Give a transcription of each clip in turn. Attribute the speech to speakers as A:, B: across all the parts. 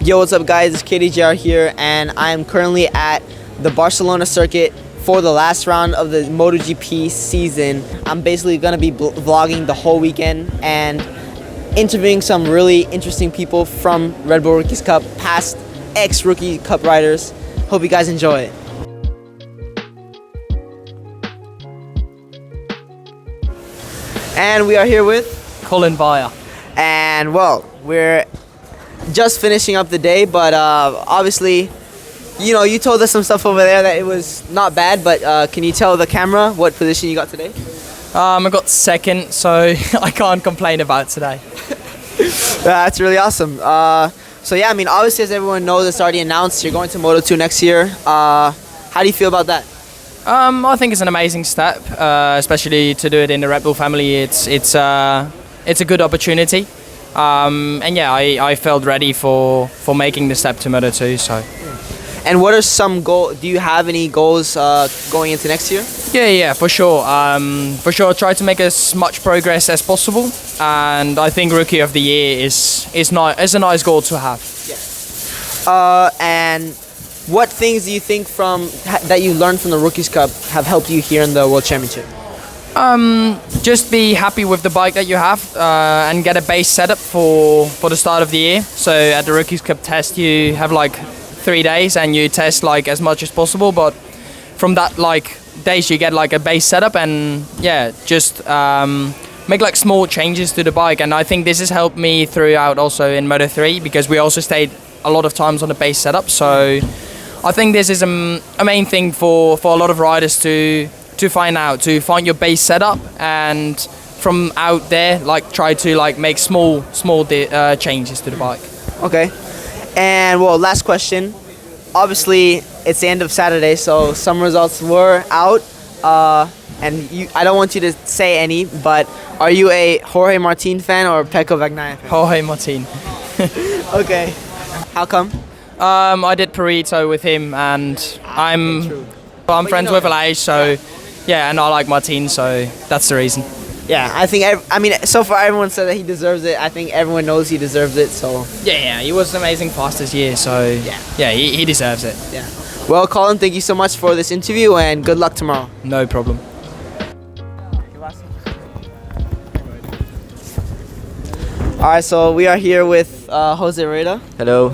A: Yo, what's up guys, it's KDJR here, and I'm currently at the Barcelona circuit for the last round of the MotoGP season. I'm basically going to be vlogging the whole weekend and interviewing some really interesting people from Red Bull Rookies Cup, past ex-Rookie Cup riders. Hope you guys enjoy it. And we are here with
B: Colin Veijer.
A: And well, we're just finishing up the day, but obviously, you know, you told us some stuff over there that it was not bad, but can you tell the camera what position you got today?
B: I got second, so I can't complain about today.
A: That's really awesome. So yeah, I mean, obviously, as everyone knows, it's already announced you're going to Moto2 next year. How do you feel about that?
B: I think it's an amazing step, especially to do it in the Red Bull family. It's a good opportunity, and yeah, I felt ready for making the step to Moto2. So.
A: And what are some goals? Do you have any goals going into next year?
B: Yeah, for sure. Try to make as much progress as possible, and I think Rookie of the Year is a nice goal to have.
A: Yeah. And what things do you think that you learned from the Rookies Cup have helped you here in the World Championship?
B: Just be happy with the bike that you have and get a base setup for the start of the year. So at the Rookies Cup test, you have like 3 days and you test like as much as possible. But from that like days, you get like a base setup and yeah, just make like small changes to the bike. And I think this has helped me throughout also in Moto3 because we also stayed a lot of times on the base setup. So I think this is a main thing for a lot of riders to find your base setup, and from out there like try to like make small changes to the bike. Okay.
A: And well, last question. Obviously, it's the end of Saturday, so some results were out. And I don't want you to say any, but are you a Jorge Martin fan or Pecco Bagnaia fan?
B: Jorge Martin.
A: Okay. How come?
B: I did Perrito with him, and I'm friends with Aleix, so yeah, and I like Martin, so that's the reason.
A: Yeah, I think so far everyone said that he deserves it. I think everyone knows he deserves it. So
B: yeah, he was amazing fastest year, so yeah, he deserves it.
A: Yeah. Well, Colin, thank you so much for this interview, and good luck tomorrow.
B: No problem.
A: All right, so we are here with Jose Rueda.
C: Hello.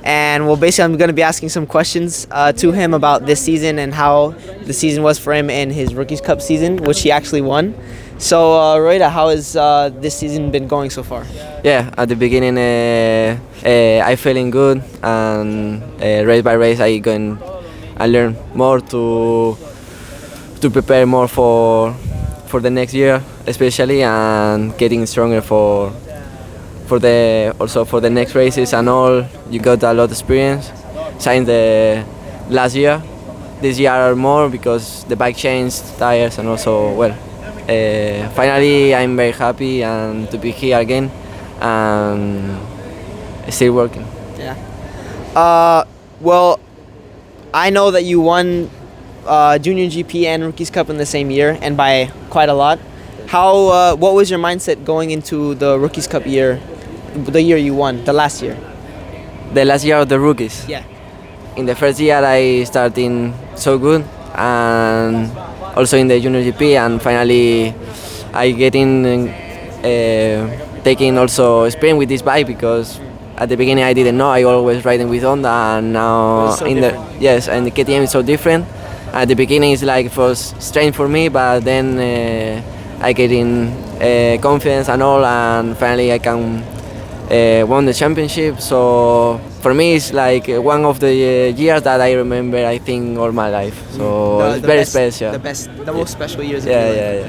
A: And well, basically, I'm going to be asking some questions to him about this season and how the season was for him in his Rookies Cup season, which he actually won. So, Rueda, how has this season been going so far?
C: Yeah, at the beginning, I feeling good, and race by race, I learn more to prepare more for the next year, especially, and getting stronger for the next races and all. You got a lot of experience since the last year. This year more because the bike changed tires, and also finally I'm very happy and to be here again and still working.
A: Yeah. Well, I know that you won Junior GP and Rookies Cup in the same year, and by quite a lot. What was your mindset going into the Rookies Cup year? The year you won, the last year.
C: The last year of the rookies.
A: Yeah.
C: In the first year, I started so good, and also in the Junior GP, and finally, I taking also experience with this bike because at the beginning I didn't know. I always riding with Honda, and now and the KTM is so different. At the beginning, it's like it was strange for me, but then I get in confidence and all, and finally I can. Won the championship, so for me it's like one of the years that I remember, I think, all my life. So it's very special.
A: The most special years.
C: Yeah.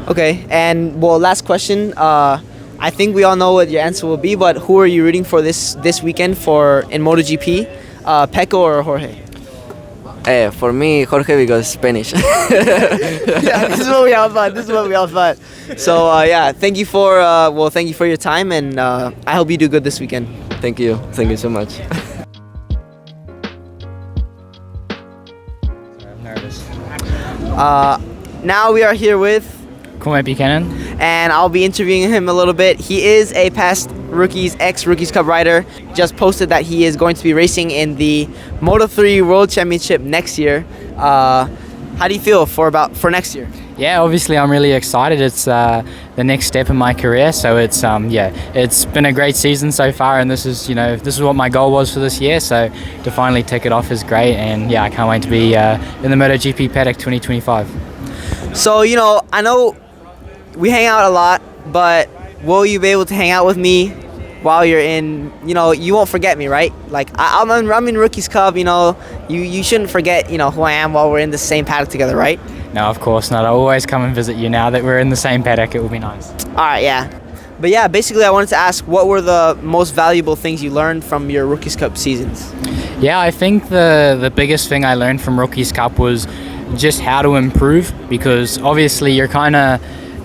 A: Okay, and well, last question. I think we all know what your answer will be, but who are you rooting for this weekend in MotoGP? Pecco or Jorge?
C: For me, Jorge, because Spanish.
A: Yeah, this is what we all thought. So yeah, thank you for your time, and I hope you do good this weekend.
C: Thank you so much.
B: I'm nervous.
A: Now we are here with
B: Cormac Buchanan.
A: And I'll be interviewing him a little bit. He is a past Rookies, ex-Rookies Cup rider, just posted that he is going to be racing in the Moto3 World Championship next year. How do you feel for next year?
D: Yeah, obviously I'm really excited. It's the next step in my career, so it's it's been a great season so far, and this is what my goal was for this year. So to finally tick it off is great, and yeah, I can't wait to be in the MotoGP paddock 2025.
A: So I know we hang out a lot, but will you be able to hang out with me while you're in? You won't forget me, right? Like I'm in Rookies Cup. You shouldn't forget who I am while we're in the same paddock together, right?
D: No, of course not. I'll always come and visit you now that we're in the same paddock. It will be nice.
A: All right, yeah. But yeah, basically I wanted to ask, what were the most valuable things you learned from your Rookies Cup seasons?
D: Yeah, I think the biggest thing I learned from Rookies Cup was just how to improve, because obviously you're kind of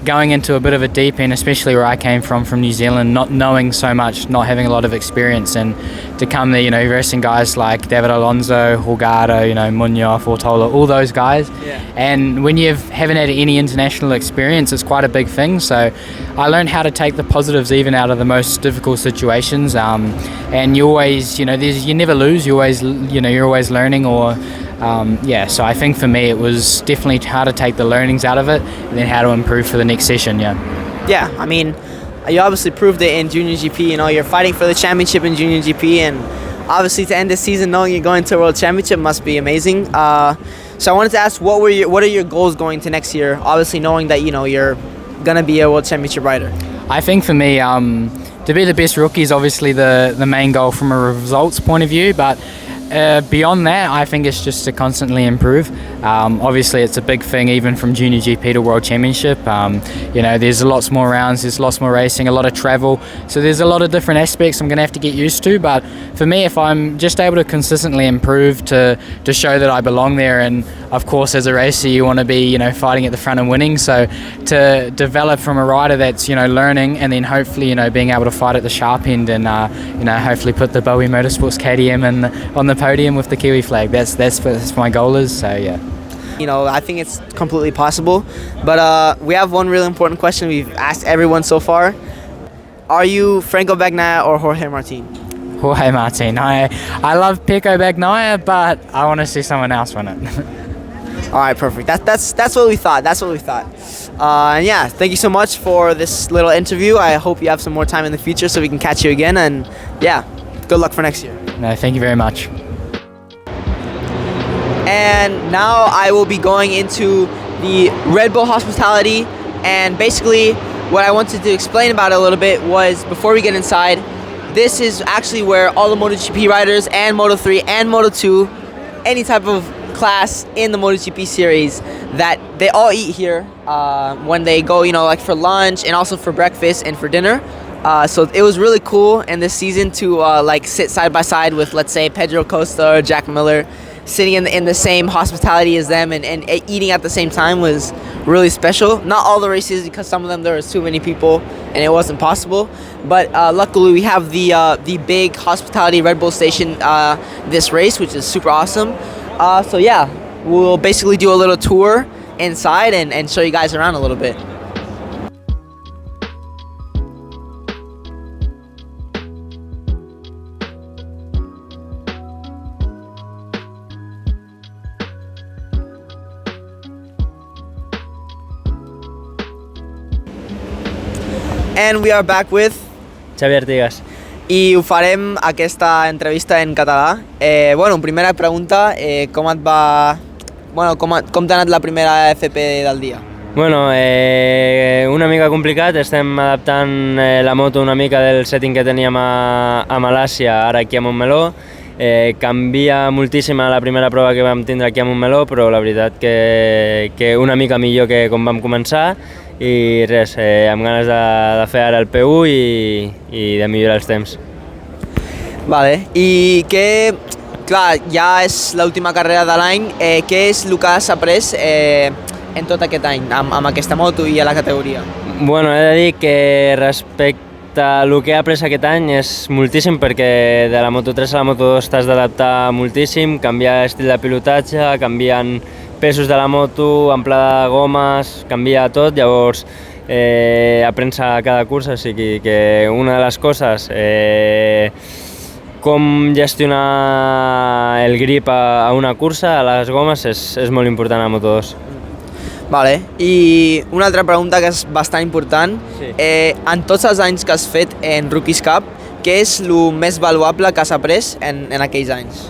D: going into a bit of a deep end, especially where I came from New Zealand, not knowing so much, not having a lot of experience, and to come there, racing guys like David Alonso, Holgado, Munoz, Ortola, all those guys.
A: Yeah.
D: And when you haven't had any international experience, it's quite a big thing. So I learned how to take the positives even out of the most difficult situations. And you always, you never lose. You're always learning, or so I think for me it was definitely how to take the learnings out of it and then how to improve for the next session.
A: Yeah, I mean, you obviously proved it in Junior GP. You're fighting for the championship in Junior GP, and obviously to end the season knowing you're going to a World Championship must be amazing. So I wanted to ask, what are your goals going to next year? Obviously knowing that you're gonna be a World Championship rider.
D: I think for me, to be the best rookie is obviously the main goal from a results point of view, but beyond that, I think it's just to constantly improve. Obviously, it's a big thing, even from Junior GP to World Championship. There's lots more rounds, there's lots more racing, a lot of travel. So there's a lot of different aspects I'm going to have to get used to. But for me, if I'm just able to consistently improve to show that I belong there, and of course, as a racer, you want to be fighting at the front and winning. So to develop from a rider that's learning, and then hopefully being able to fight at the sharp end, and hopefully put the Bowie Motorsports KTM on the podium with the Kiwi flag. That's what my goal is. So yeah.
A: I think it's completely possible. But we have one really important question we've asked everyone so far. Are you Franco Bagnaia or Jorge Martin?
D: Jorge Martin. I love Pecco Bagnaia, but I want to see someone else win it.
A: All right, perfect. That's what we thought. And yeah, thank you so much for this little interview. I hope you have some more time in the future so we can catch you again. And yeah, good luck for next year.
D: No, thank you very much.
A: And now I will be going into the Red Bull hospitality, and basically what I wanted to explain about it a little bit was, before we get inside, this is actually where all the MotoGP riders and Moto3 and Moto2, any type of class in the MotoGP series, that they all eat here when they go, like for lunch and also for breakfast and for dinner. So it was really cool in this season to sit side by side with, let's say, Pedro Costa or Jack Miller, sitting in the same hospitality as them and eating at the same time was really special. Not all the races, because some of them there was too many people and it wasn't possible. But luckily we have the big hospitality Red Bull station this race, which is super awesome. So yeah, we'll basically do a little tour inside and show you guys around a little bit. And we are back with
E: Xavier Artigas.
A: I ho farem aquesta entrevista en català. Primera pregunta, com t'ha anat la primera FP del dia?
E: Una mica complicat, estem adaptant la moto una mica del setting que teníem a Malàisia, ara aquí a Montmeló. Canvia moltíssim a la primera prova que vam tindre aquí a Montmeló, però la veritat que una mica millor que com vam començar, i res, amb ganes de fer ara el P1 i de millorar els temps.
A: Vale, i clar, ja és l'última carrera de l'any, què és el que has après en tot aquest any amb aquesta moto i a la categoria?
E: He de dir que respecte al que he après aquest any és moltíssim, perquè de la Moto3 a la Moto2 t'has d'adaptar moltíssim, canviar estil de pilotatge, canviant pesos de la moto, amplada de gomes, canvia tot, llavors aprens a cada cursa, o sigui que una de les coses, com gestionar el grip a una cursa, a les gomes, és molt important a Moto2.
A: Vale, i una altra pregunta que és bastant important.
E: Sí.
A: En tots els anys que has fet en Rookies Cup, què és el més valuable que has après en aquells anys?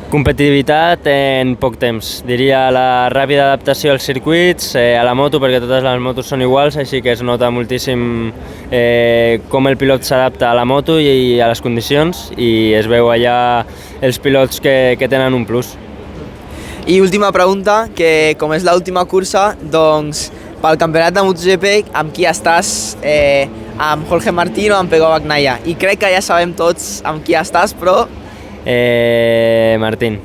E: Competitivitat en poc temps. Diria la ràpida adaptació als circuits, a la moto, perquè totes les motos són iguals, així que es nota moltíssim com el pilot s'adapta a la moto i a les condicions, i es veu allà els pilots que tenen un plus.
A: I última pregunta, que com és l'última cursa, doncs pel campionat de MotoGP, amb qui estàs? Amb Jorge Martín o amb Pecco Bagnaia? I crec que ja sabem tots amb qui estàs, però...
E: Martín.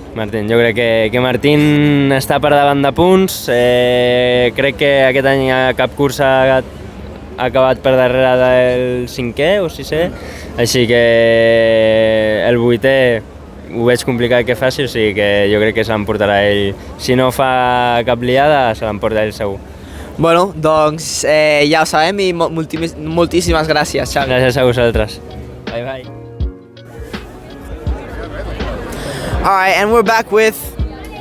E: Jo crec que Martín està per davant de punts. Crec que aquest any a cap cursa ha acabat per darrere del 5è o 6è, així que el 8è ho veig complicat que faci, o sigui que jo crec que se l'emportarà ell. Si no fa cap liada, se l'emporta ell segur.
A: Bueno, doncs ja ho sabem i moltíssimes gràcies, Xavi.
E: Gràcies a vosaltres. Bye, bye.
A: Alright, and we're back with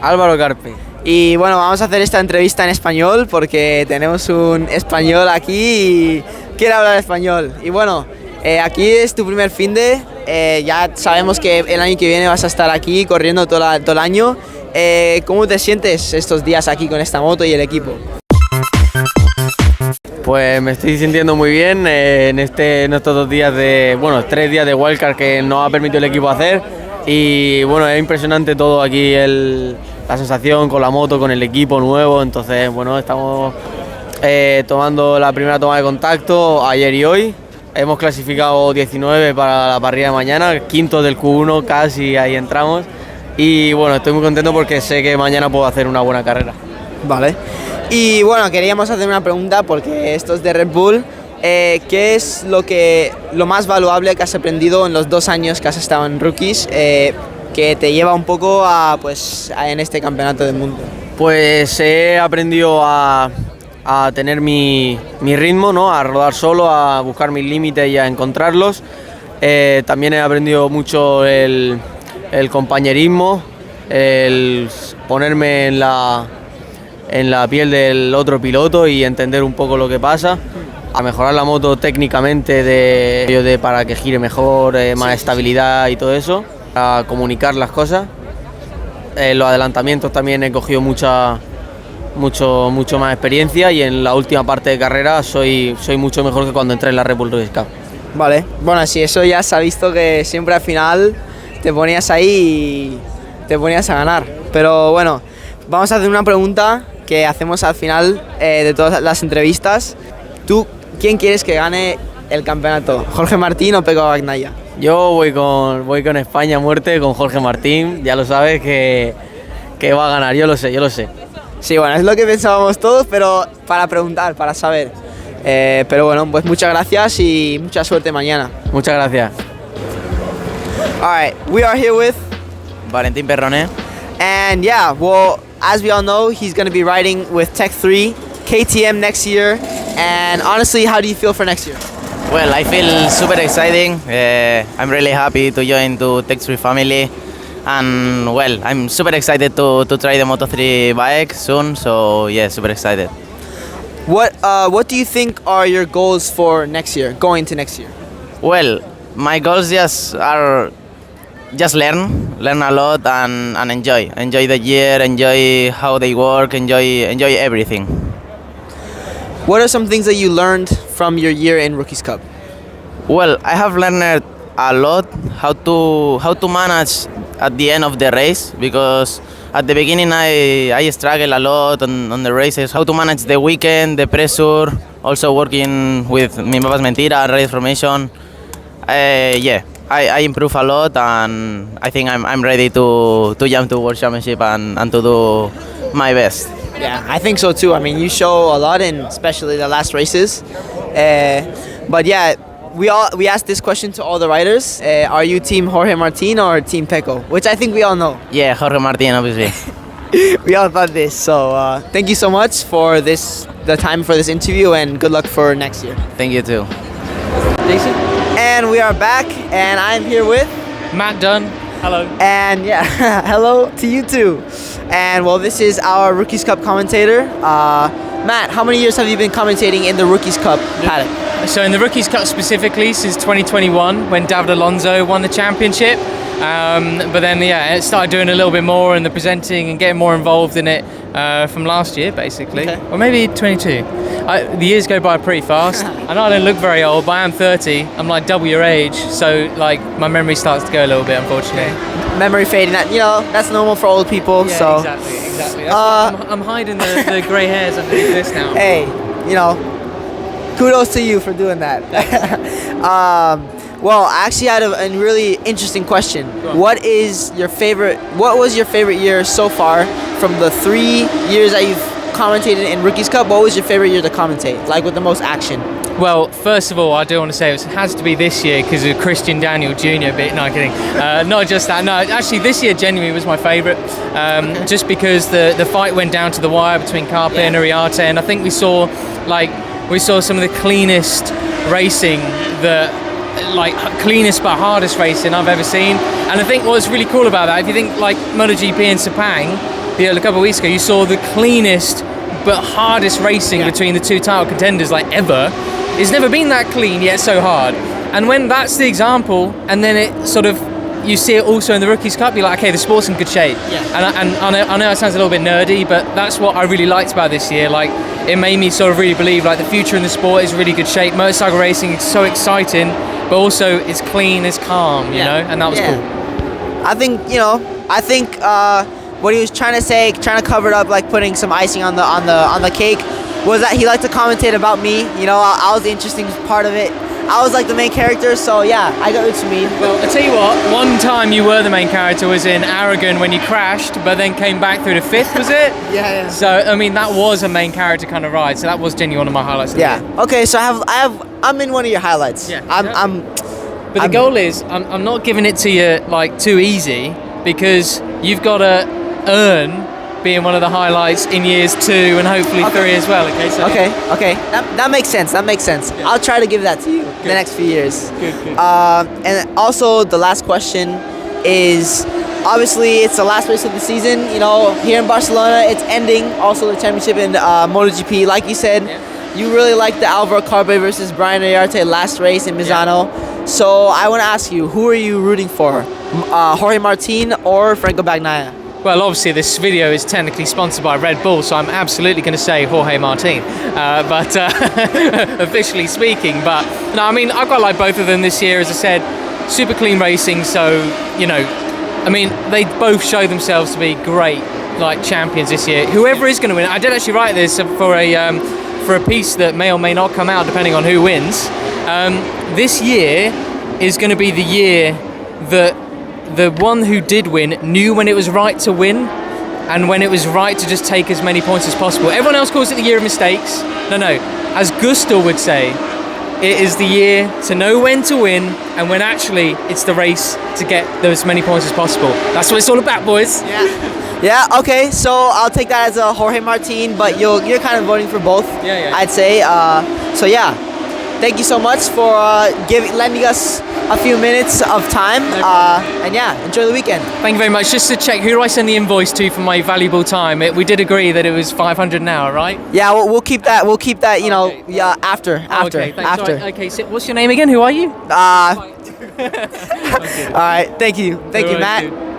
C: Álvaro Carpe.
A: y bueno, vamos a hacer esta entrevista en español porque tenemos un español aquí y quiere hablar español. Y bueno, aquí es tu primer finde, ya sabemos que el año que viene vas a estar aquí corriendo todo el año. ¿Cómo te sientes estos días aquí con esta moto y el equipo?
F: Pues me estoy sintiendo muy bien en estos 2 días de, 3 días de wildcard que nos ha permitido el equipo hacer, y bueno, es impresionante todo aquí, la sensación con la moto, con el equipo nuevo. Entonces bueno, estamos tomando la primera toma de contacto ayer y hoy. Hemos clasificado 19 para la parrilla de mañana, quinto del Q1, casi ahí entramos, y bueno, estoy muy contento porque sé que mañana puedo hacer una buena carrera.
A: Vale. Y bueno, queríamos hacer una pregunta porque esto es de Red Bull. ¿Qué es lo más valuable que has aprendido en los 2 años que has estado en Rookies que te lleva un poco en este campeonato del mundo?
F: Pues he aprendido a tener mi ritmo, ¿no? A rodar solo, a buscar mis límites y a encontrarlos. También he aprendido mucho el compañerismo, el ponerme en la piel del otro piloto y entender un poco lo que pasa, a mejorar la moto técnicamente para que gire mejor, más estabilidad y todo eso, a comunicar las cosas. Los adelantamientos también he cogido mucho más experiencia, y en la última parte de carrera soy mucho mejor que cuando entré en la Red Bull Rookies Cup.
A: Vale, bueno, sí, eso ya se ha visto que siempre al final te ponías ahí y te ponías a ganar. Pero bueno, vamos a hacer una pregunta que hacemos al final de todas las entrevistas. ¿Tú quién quieres que gane el campeonato? ¿Jorge Martín o Pecco Bagnaia?
F: Yo voy con España a muerte, con Jorge Martín. Ya lo sabes que va a ganar, yo lo sé.
A: Sí, bueno, es lo que pensábamos todos, pero para preguntar, para saber. Pero bueno, pues muchas gracias y mucha suerte mañana.
F: Muchas gracias.
A: Alright, we are here with
G: Valentin Perrone.
A: And yeah, well, as we all know, he's going to be riding with Tech 3, KTM next year. And honestly, how do you feel for next year?
G: Well, I feel super exciting. I'm really happy to join the Tech 3 family. And well, I'm super excited to try the Moto3 bike soon. So yeah, super excited.
A: What do you think are your goals for next year, going to next year?
G: Well, my goals are just learn a lot and enjoy the year, enjoy how they work, enjoy everything.
A: What are some things that you learned from your year in Rookies Cup?
G: Well, I have learned a lot how to manage at the end of the race, because at the beginning I struggled a lot on the races, how to manage the weekend, the pressure, also working with mi papa's mentira and race formation. I improve a lot, and I think I'm ready to jump to World Championship and to do my best.
A: Yeah, I think so too. I mean, you show a lot in especially the last races. But yeah, we asked this question to all the riders. Are you team Jorge Martin or team Pecco? Which I think we all know.
G: Yeah, Jorge Martin, obviously.
A: We all thought this. So thank you so much for this the time for this interview, and good luck for next year.
G: Thank you too.
B: Decent.
A: And we are back, and I'm here with,
B: Matt Dunn. Hello.
A: and yeah, hello to you too. And well, this is our Rookies Cup commentator. Matt, how many years have you been commentating in the Rookies Cup paddock?
B: So in the Rookies Cup specifically since 2021 when David Alonso won the championship. But then I started doing a little bit more and the presenting and getting more involved in it from last year basically.
A: Okay.
B: Or maybe 22. The years go by pretty fast. I know I don't look very old, but I am 30. I'm like double your age, so like my memory starts to go a little bit, unfortunately.
A: Memory fading, that's normal for old people.
B: Yeah,
A: so
B: exactly. That's why I'm hiding the grey hairs underneath this now.
A: hey, kudos to you for doing that. Well, I actually had a really interesting question. What was your favorite year so far from the 3 years that you've commentated in Rookies Cup? What was your favorite year to commentate, like with the most action?
B: Well, first of all, I do want to say it has to be this year because of Christian Daniel Jr. bit. No, I'm kidding. Not just that. No, actually, this year genuinely was my favourite. Just because the fight went down to the wire between Carpe and Uriarte, and I think we saw some of the cleanest racing, cleanest but hardest racing I've ever seen. And I think what's really cool about that, if you think like MotoGP in Sepang, a couple of weeks ago, you saw the cleanest but hardest racing between the two title contenders ever. It's never been that clean yet so hard. And when that's the example, and then it sort of you see it also in the Rookies Cup, you're like, okay, the sport's in good shape. Yeah. And I know it sounds a little bit nerdy, but that's what I really liked about this year. It made me sort of really believe the future in the sport is really good shape. Motorcycle racing is so exciting, but also it's clean, it's calm, you know, and that was cool.
A: I think what he was trying to cover it up, putting some icing on the cake, was that he liked to commentate about me. I was the interesting part of it. I was the main character, so yeah, I got what you mean.
B: Well, I tell you what, one time you were the main character was in Aragon when you crashed, but then came back through the fifth, was it?
A: Yeah.
B: So I mean, that was a main character kind of ride. So that was genuinely one of my highlights.
A: Yeah. Okay, so I'm in one of your highlights.
B: Yeah.
A: Exactly.
B: But the goal is, I'm not giving it to you too easy, because you've got to earn being one of the highlights in years 2 and hopefully 3 as well. Okay. So
A: okay. That makes sense. Yeah. I'll try to give that to you in the next few years.
B: Good.
A: And also the last question is, obviously it's the last race of the season. Here in Barcelona, it's ending. Also the championship in MotoGP, like you said.
B: Yeah.
A: You really liked the Alvaro Carpe versus Brian Uriarte last race in Misano. Yeah. So I want to ask you, who are you rooting for? Jorge Martin or Franco Bagnaia?
B: Well, obviously this video is technically sponsored by Red Bull, so I'm absolutely going to say Jorge Martin, but officially speaking. But no, I mean, I've got both of them this year, as I said, super clean racing. So I mean, they both show themselves to be great champions this year. Whoever is going to win, I did actually write this for a piece that may or may not come out depending on who wins. This year is going to be the year that the one who did win knew when it was right to win and when it was right to just take as many points as possible. Everyone else calls it the year of mistakes. No. As Gusto would say, it is the year to know when to win and when actually it's the race to get as many points as possible. That's what it's all about, boys.
A: Yeah, okay, so I'll take that as a Jorge Martin, but you're kind of voting for both, I'd say. So yeah, thank you so much for lending us a few minutes of time, and yeah, enjoy the weekend.
B: Thank you very much. Just to check, who do I send the invoice to for my valuable time? We did agree that it was 500 an hour, right?
A: Yeah, we'll keep that. After.
B: Okay, so what's your name again? Who are you?
A: All right, thank you, Matt.